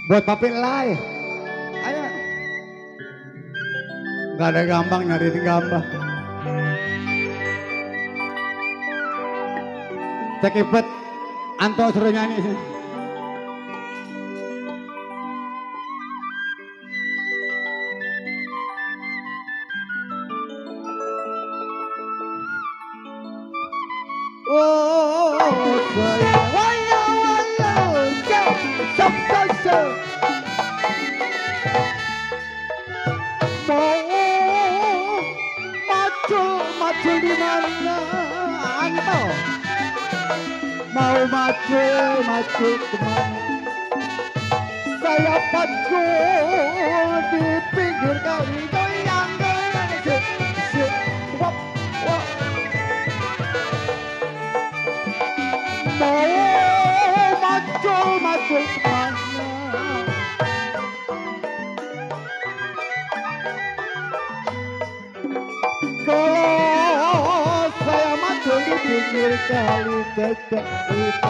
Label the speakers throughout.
Speaker 1: Buat papi lai. Ayo. Gak ada gampang nyari gampang. Cek ipet. Anto suruh nyanyi sih. Oh, saya wayo sok mau maju di mana Anto mau maju kemana saya maju di pinggir kali goyang wop wop mau maju kemana kalau saya maju di pinggir kali dedek itu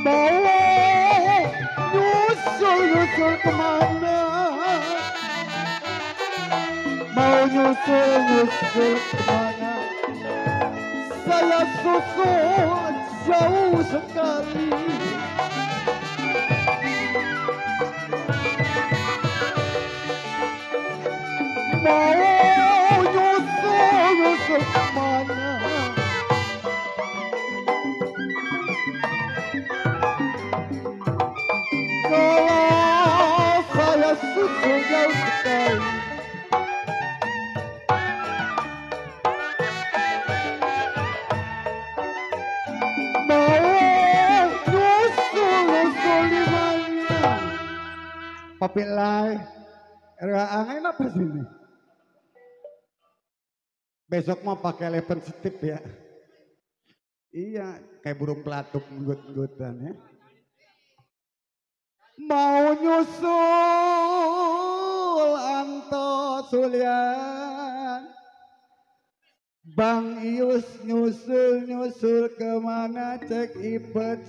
Speaker 1: mau nyusul kemana mau nyusul kemana saya susul jauh sekali mau nyusul kemana kalau saya susul jauh sekali Papi lai, angen apa sih ini? Besok mau pakai lepen setip ya? Iya, kayak burung pelatuk nggut-nggutan ya. Mau nyusul Anto Sulian, Bang Ius nyusul kemana cek ipet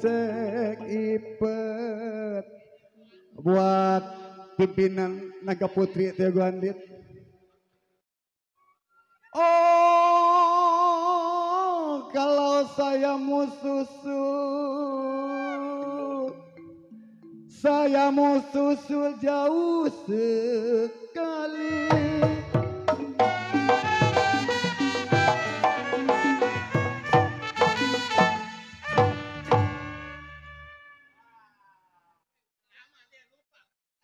Speaker 1: buat pimpinan Naga Putri Tio Andit. Oh, kalau saya mau susul jauh sekali.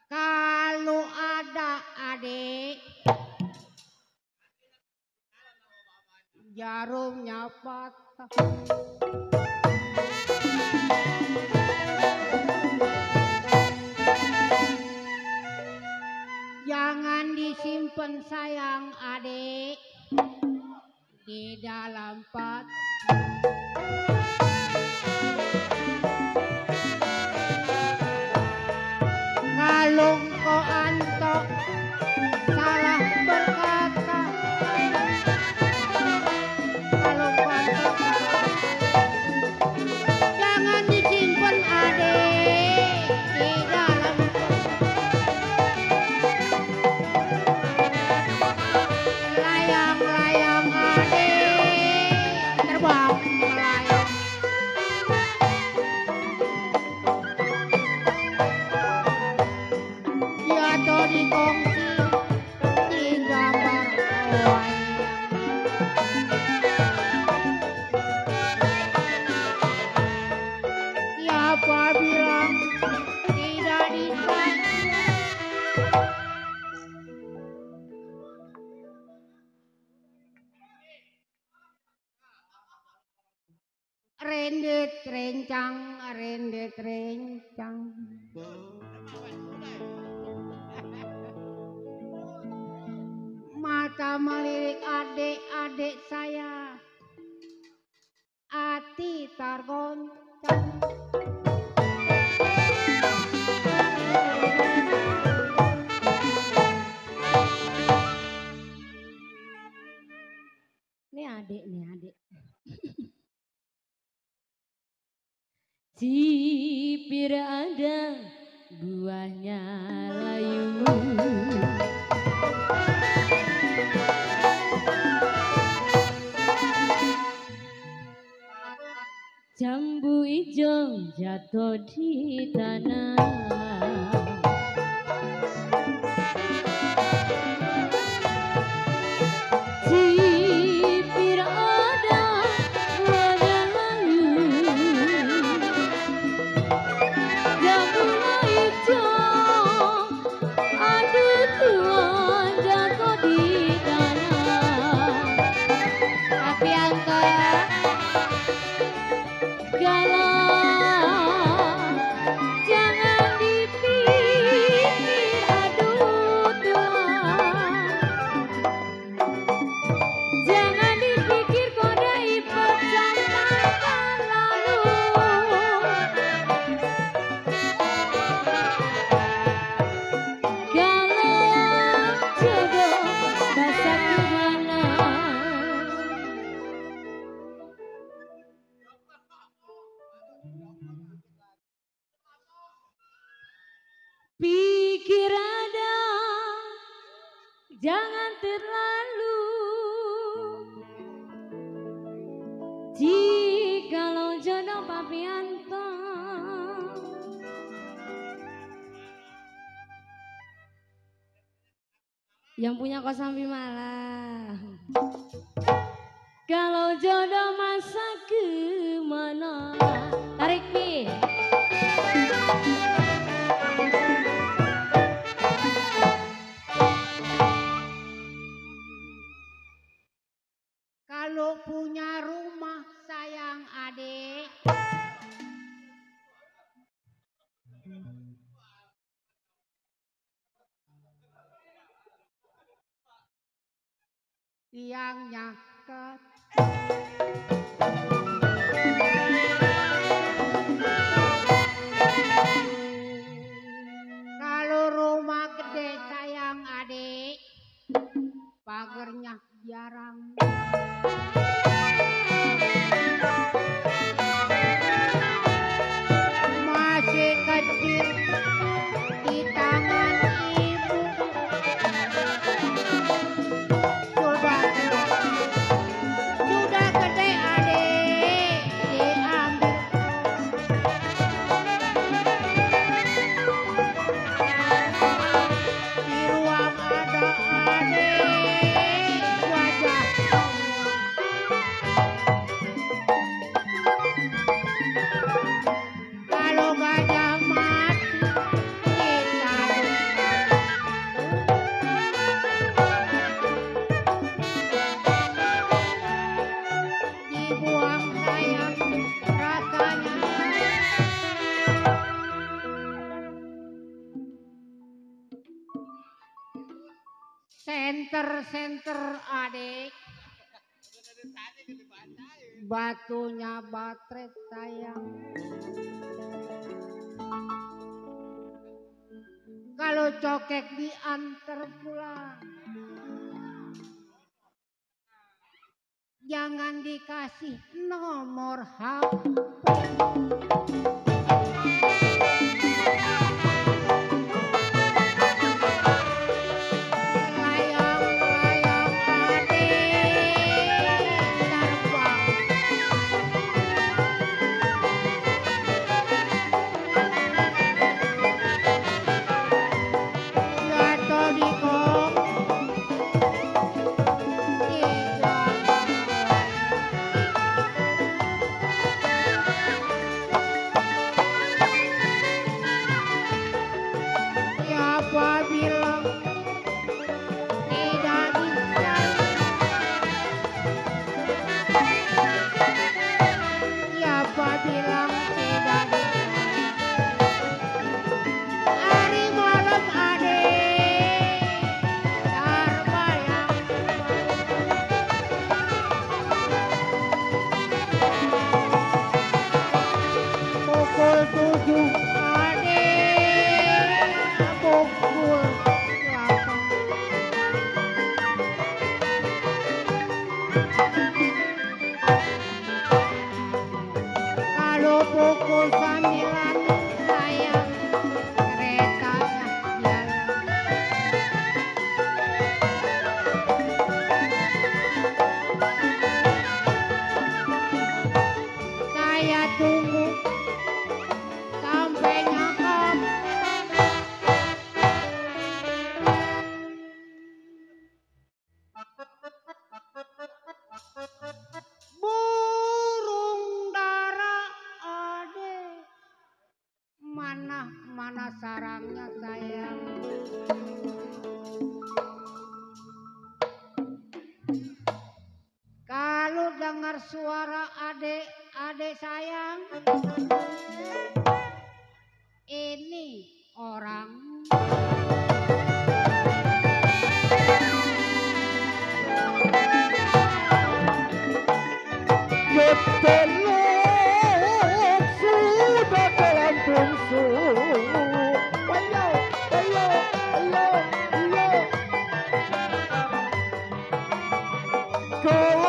Speaker 2: Kalau ada adik jarumnya patah jangan disimpan sayang adik di dalam pat kalau kau Anto salah berkata kalau Anto jangan disimpan adik di dalam layang-layang adik terbang melayang jatuh di kongsi di gambar wayang siapa bilang tidak disayang rendet rencang mata melirik adik-adik saya hati targoncang nih adik
Speaker 3: Cipir ada buahnya layu, jambu hijau jatuh di tanah. Cipir ada buahnya layu, jambu hijau aduh tuan jatuh di tanah. Tapi angkat galau, jangan dipikir aduh Tuhan, jangan dipikir kode ipot zaman lalu. Galau jodoh bahasa kemana, pikir ada, jangan terlalu. Jikalau jodoh papianto, yang punya kosambi malah. Kalau jodoh masa kemana? Tarik pi.
Speaker 2: Kalau punya rumah sayang adik, tiangnya ket. Kalau rumah gede sayang adik, pagernya jarang. Masih kecil di tangan ibu, sudah gede adik diambil. Di ruang ada adik wajah. Kalau gajah mati kita dibuang sayang rasanya. Senter adik, batunya baterai sayang. Kalau cokek diantar pulang, jangan dikasih nomor HP. Layang-layang adik terbang, jatuh di kok di jalan. Baru pukul 9 sayang keretanya jalan. Saya tunggu sampai nyakap. Burung dara ade, mana sarangnya sayang. Kalau dengar suara ade sayang, ini orang.
Speaker 1: Getelok sudah dalam bungsu. Ayo, ayo, ayo, ayo. Kau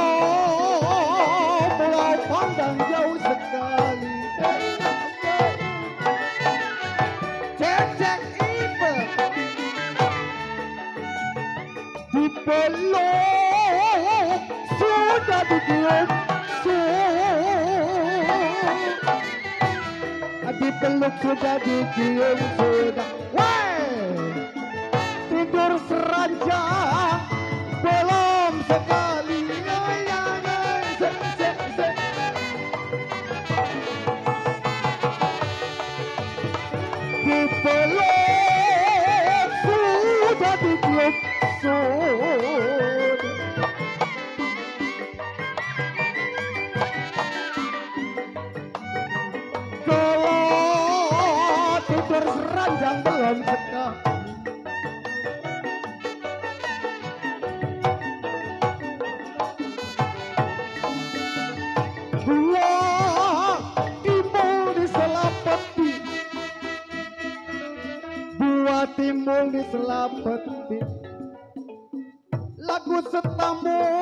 Speaker 1: mulai pandang jauh sekali. Cek ibu dipeluk sudah ditiup. Dipeluk sudah dicium sudah. Woi, tidur seranjang belum sekali. Dipeluk sudah dicium sudah. Berseranjang belum sekali. Buah timbul di selapeti, buah timbul di selapeti. Lagu setamu